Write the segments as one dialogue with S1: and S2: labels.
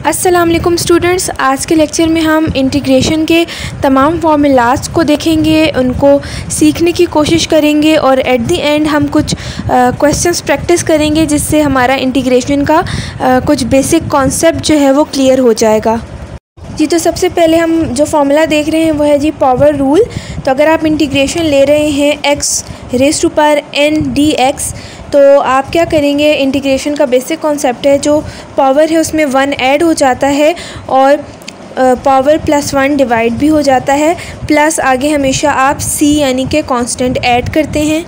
S1: अस्सलाम वालेकुम स्टूडेंट्स, आज के लेक्चर में हम इंटीग्रेशन के तमाम फार्मूलाज को देखेंगे, उनको सीखने की कोशिश करेंगे और एट द एंड हम कुछ क्वेश्चंस प्रैक्टिस करेंगे जिससे हमारा इंटीग्रेशन का कुछ बेसिक कॉन्सेप्ट जो है वो क्लियर हो जाएगा। जी, तो सबसे पहले हम जो फार्मूला देख रहे हैं वो है जी पावर रूल। तो अगर आप इंटीग्रेशन ले रहे हैं x raise to power n dx, तो आप क्या करेंगे, इंटीग्रेशन का बेसिक कॉन्सेप्ट है जो पावर है उसमें 1 ऐड हो जाता है और पावर +1 डिवाइड भी हो जाता है, प्लस आगे हमेशा आप c यानी कि कांस्टेंट ऐड करते हैं।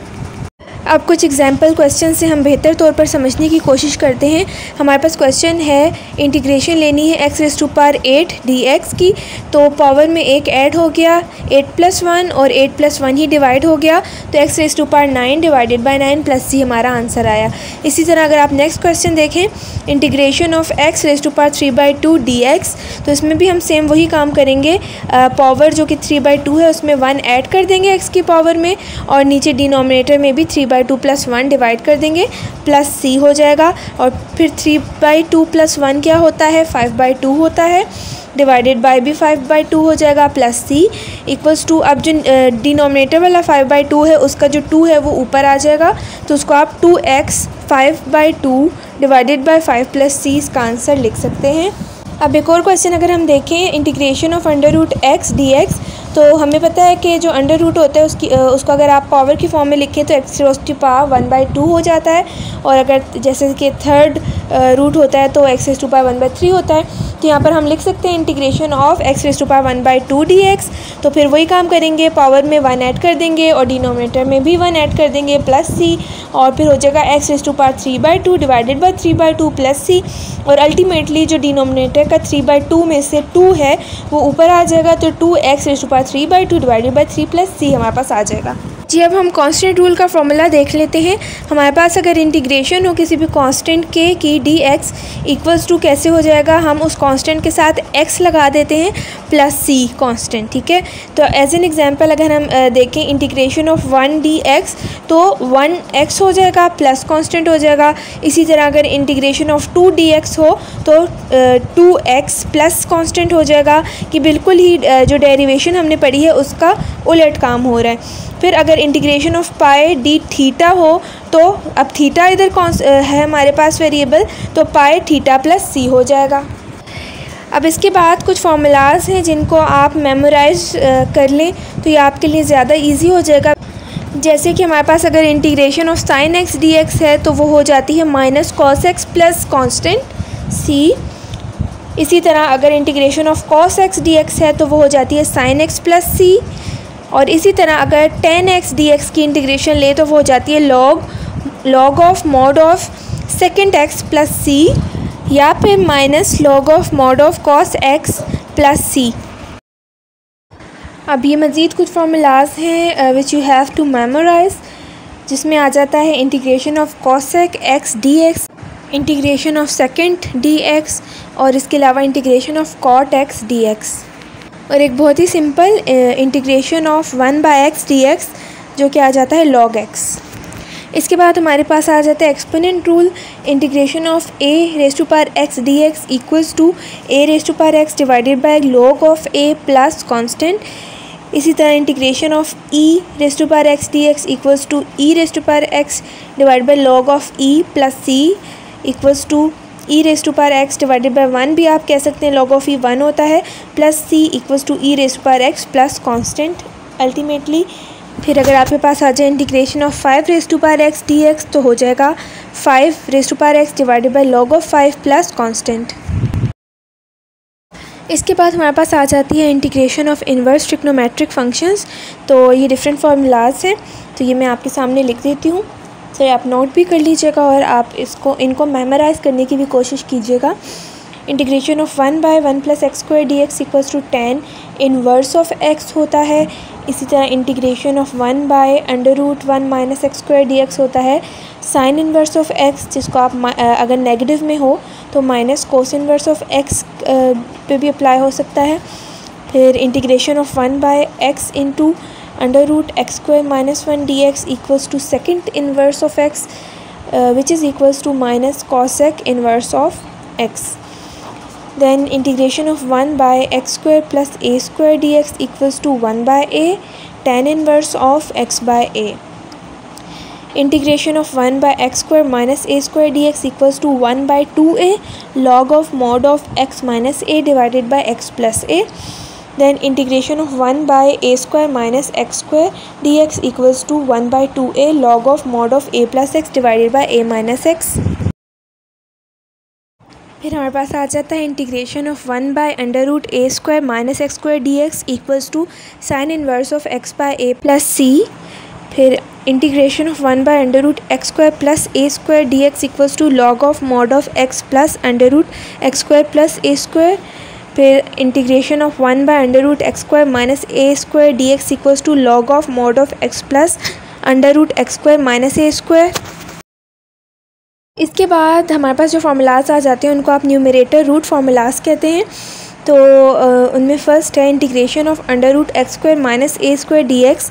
S1: अब कुछ एग्जाम्पल क्वेश्चन से हम बेहतर तौर पर समझने की कोशिश करते हैं। हमारे पास क्वेश्चन है, इंटीग्रेशन लेनी है x raise to power 8 dx की, तो पावर में 1 ऐड हो गया, 8 + 1 और 8 + 1 ही डिवाइड हो गया, तो x raise to power 9 divided by 9 + c हमारा आंसर आया। इसी तरह अगर आप नेक्स्ट क्वेश्चन देखें, integration of x raise to power 3/2 dx, तो इसमें भी हम सेम वही काम करेंगे। पावर जो कि 3/2 है उसमें 1 ऐड कर देंगे x की पावर में और नीचे डिनोमिनेटर में भी 3/2 + 1 डिवाइड कर देंगे, प्लस c हो जाएगा। और फिर 3/2 + 1 क्या होता है, 5/2 होता है, डिवाइडेड बाय भी 5/2 हो जाएगा, प्लस c इक्वल्स टू, अब जो डिनोमिनेटर वाला 5/2 है उसका जो 2 है वो ऊपर आ जाएगा, तो उसको आप 2x 5/2 डिवाइडेड बाय 5 + c इसका आंसर लिख सकते हैं। अब एक और क्वेश्चन अगर हम देखें, इंटीग्रेशन ऑफ √x dx, तो हमें पता है कि जो अंडर रूट होता है उसको अगर आप पावर की फॉर्म में लिखें तो x रेज़ टू पावर 1/2 हो जाता है, और अगर जैसे कि थर्ड रूट होता है तो x रेज़ टू पावर 1/3 होता है। तो यहाँ पर हम लिख सकते हैं integration of x raise to power 1/2 dx, तो फिर वही काम करेंगे, पावर में 1 ऐड कर देंगे और डिनोमिनेटर में भी 1 ऐड कर देंगे, प्लस c, और फिर हो जाएगा x raise to power 3/2 divided by 3/2 plus c, और अल्टीमेटली जो डिनोमिनेटर का 3/2 में से 2 है वो ऊपर आ जाएगा, तो 2x raise to power 3/2 divided by 3 + c हमारे पास आ जाएगा। जी, अब हम कांस्टेंट रूल का फॉर्मूला देख लेते हैं। हमारे पास अगर इंटीग्रेशन हो किसी भी कांस्टेंट k की dx इक्वल्स टू कैसे हो जाएगा, हम उस कांस्टेंट के साथ x लगा देते हैं प्लस c कांस्टेंट, ठीक है। तो एज एन एग्जांपल अगर हम देखें इंटीग्रेशन ऑफ 1 dx, तो 1x हो जाएगा प्लस कांस्टेंट हो जाएगा। इसी तरह अगर इंटीग्रेशन ऑफ 2 dx हो तो 2x प्लस कांस्टेंट हो जाएगा, कि बिल्कुल ही जो डेरिवेशन हमने पढ़ी है उसका उलट काम हो रहा है। फिर अगर integration of pi D theta हो, तो अब थीटा इधर कौन है हमारे पास वेरिएबल, तो पाई थीटा प्लस c हो जाएगा। अब इसके बाद कुछ फार्मूलाज हैं जिनको आप मेमोराइज कर लें तो ये आपके लिए ज़्यादा इजी हो जाएगा। जैसे कि हमारे पास अगर integration of sin x dx है तो वो हो जाती है -cos x plus constant c। इसी तरह अगर integration of cos x dx है तो वो हो जाती है sin x प्लस c। और इसी तरह अगर tan x dx की इंटीग्रेशन ले तो वो हो जाती है log of mod of second x plus c, या फिर -log of mod of cos x plus c। अब ये मज़ीद कुछ फार्मूलाज हैं which you have to memorise, जिसमें आ जाता है integration of cosec x dx, integration of second dx, और इसके अलावा integration of cot x dx, और एक बहुत ही simple integration of 1/x dx जो कि आ जाता है log x। इसके बाद हमारे पास आ जाता है exponent rule, integration of a raise to power x dx equals to a raise to power x divided by log of a plus constant. इसी तरह integration of e raise to power x dx equals to e raise to power x divided by log of e plus c equals to e raise to power x divided by 1 भी आप कह सकते हैं, log of e 1 होता है, plus c equals to e raise to power x plus constant ultimately. फिर अगर आपके पास आ जाए integration of 5 raise to power x dx, तो हो जाएगा 5 raise to power x divided by log of 5 plus constant. इसके बाद हमारे पास आ जाती है integration of inverse trigonometric functions. तो ये डिफरेंट फार्मूलाज हैं, तो ये मैं आपके सामने लिख देती हूँ, तो आप नोट भी कर लीजिएगा और आप इनको मेमोराइज़ करने की भी कोशिश कीजिएगा। Integration of 1/1 + x² dx equals to tan inverse of x होता है। इसी तरह इंटीग्रेशन ऑफ 1/√1 - x² dx होता है sin इन्वर्स ऑफ x, जिसको आप अगर नेगेटिव में हो तो -cos इन्वर्स ऑफ x पे भी अप्लाई हो सकता है। फिर integration of 1/x into √x² - 1 dx equals to second inverse of x, which is equals to -cosec inverse of x। Then integration of 1 by x square plus a square dx equals to 1 by a tan inverse of x by a. Integration of 1 by x square minus a square dx equals to 1 by 2a log of mod of x minus a divided by x plus a. Then integration of 1 by a square minus x square dx equals to 1 by 2a log of mod of a plus x divided by a minus x. फिर हमारे पास आ जाता है integration of 1 by under root a square minus x square d x equals to sine inverse of x by a plus c. फिर integration of 1 by under root x square plus a square d x equals to log of mod of x plus under root x square plus a square. फिर integration of 1 by under root x square minus a square d x equals to log of mod of x plus under root x square minus a square. इसके बाद हमारे पास जो formulas आ जाते हैं उनको आप numerator root formulas कहते हैं. तो उनमें फ़र्स्ट है integration of under root x square minus a square d x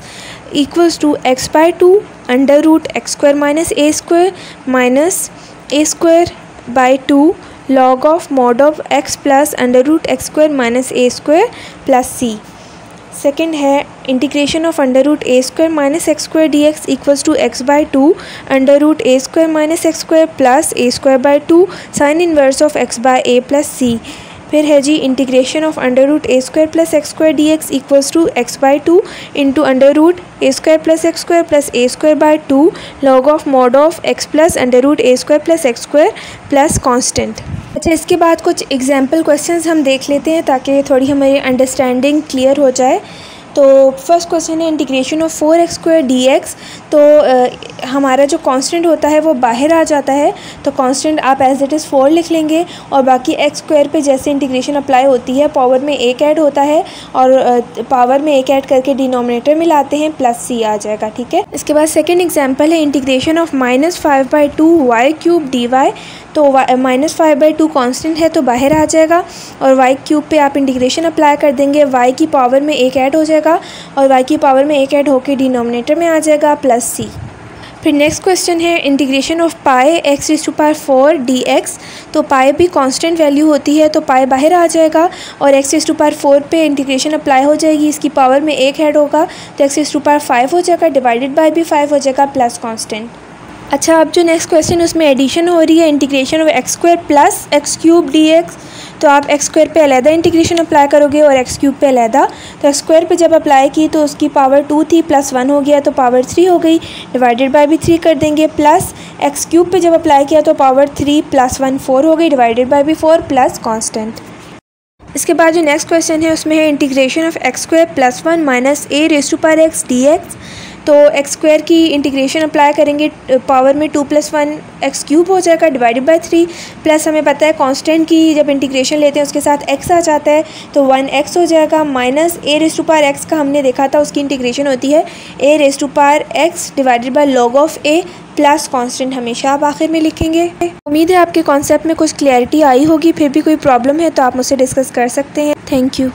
S1: equals to x by 2 under root x square minus a square minus a square by 2 log of mod of x plus under root x square minus a square plus c. Second है integration of under root a square minus x square d x equals to x by 2 under root a square minus x square plus a square by 2 sine inverse of x by a plus c. फिर है जी integration of under root a square plus x square d x equals to x by 2 into under root a square plus x square plus a square by 2 log of mod of x plus under root a square plus x square plus constant. अच्छा, इसके बाद कुछ example questions हम देख लेते हैं ताकि थोड़ी हमारी अंडरस्टैंडिंग क्लियर हो जाए. तो फर्स्ट क्वेश्चन है integration of 4x square d x. तो हमारा जो कांस्टेंट होता है वो बाहर आ जाता है, तो कांस्टेंट आप एज इट इज़ 4 लिख लेंगे और बाकी एक्स स्क्वायर पे जैसे इंटीग्रेशन अप्लाई होती है पावर में एक ऐड होता है और पावर में एक ऐड करके डिनोमिनेटर में लाते हैं प्लस सी आ जाएगा. ठीक है. इसके बाद सेकेंड एग्जाम्पल है integration of -5/2 y cube d y. तो -5/2 कांस्टेंट है तो बाहर आ जाएगा और वाई क्यूब पे आप इंटीग्रेशन अप्लाई कर देंगे, वाई की पावर में एक ऐड हो जाएगा और वाई की पावर में एक ऐड होकर डिनोमिनेटर में आ जाएगा प्लस सी. फिर नेक्स्ट क्वेश्चन है integration of pi x⁴ dx. तो पाई भी कांस्टेंट वैल्यू होती है तो पाई बाहर आ जाएगा और x⁴ पे इंटीग्रेशन अप्लाई हो जाएगी, इसकी पावर में एक ऐड होगा तो x⁵ हो जाएगा डिवाइडेड बाय भी 5 हो जाएगा प्लस कांस्टेंट. अच्छा, अब जो नेक्स्ट क्वेश्चन उसमें एडिशन हो रही है integration of x square plus x cube D x. तो आप एक्स स्क्वायर पे अलहदा इंटीग्रेशन अप्लाई करोगे और एक्स क्यूब पे अलहदा. तो एक्स स्क्वायर पे जब अप्लाई की तो उसकी पावर 2 थी प्लस 1 हो गया तो पावर 3 हो गई, डिवाइडेड बाय भी 3 कर देंगे. प्लस एक्स क्यूब पे जब अप्लाई किया तो पावर 3 प्लस 1 4 हो गई, डिवाइडेड बाय भी 4 प्लस कॉन्स्टेंट. इसके बाद जो नेक्स्ट क्वेश्चन है उसमें है integration of x square plus 1 minus a⁴x D x. तो एक्स स्क्वायर की इंटीग्रेशन अप्लाई करेंगे पावर में 2 + 1 एक्स क्यूब हो जाएगा डिवाइडेड बाय 3 प्लस हमें पता है कांस्टेंट की जब इंटीग्रेशन लेते हैं उसके साथ एक्स आ जाता है तो 1x हो जाएगा माइनस a⁴x का हमने देखा था उसकी इंटीग्रेशन होती है a⁴x divided by log of a plus constant हमेशा आप आखिर में लिखेंगे. उम्मीद है आपके कॉन्सेप्ट में कुछ क्लैरिटी आई होगी. फिर भी कोई प्रॉब्लम है तो आप मुझसे डिस्कस कर सकते हैं. Thank you.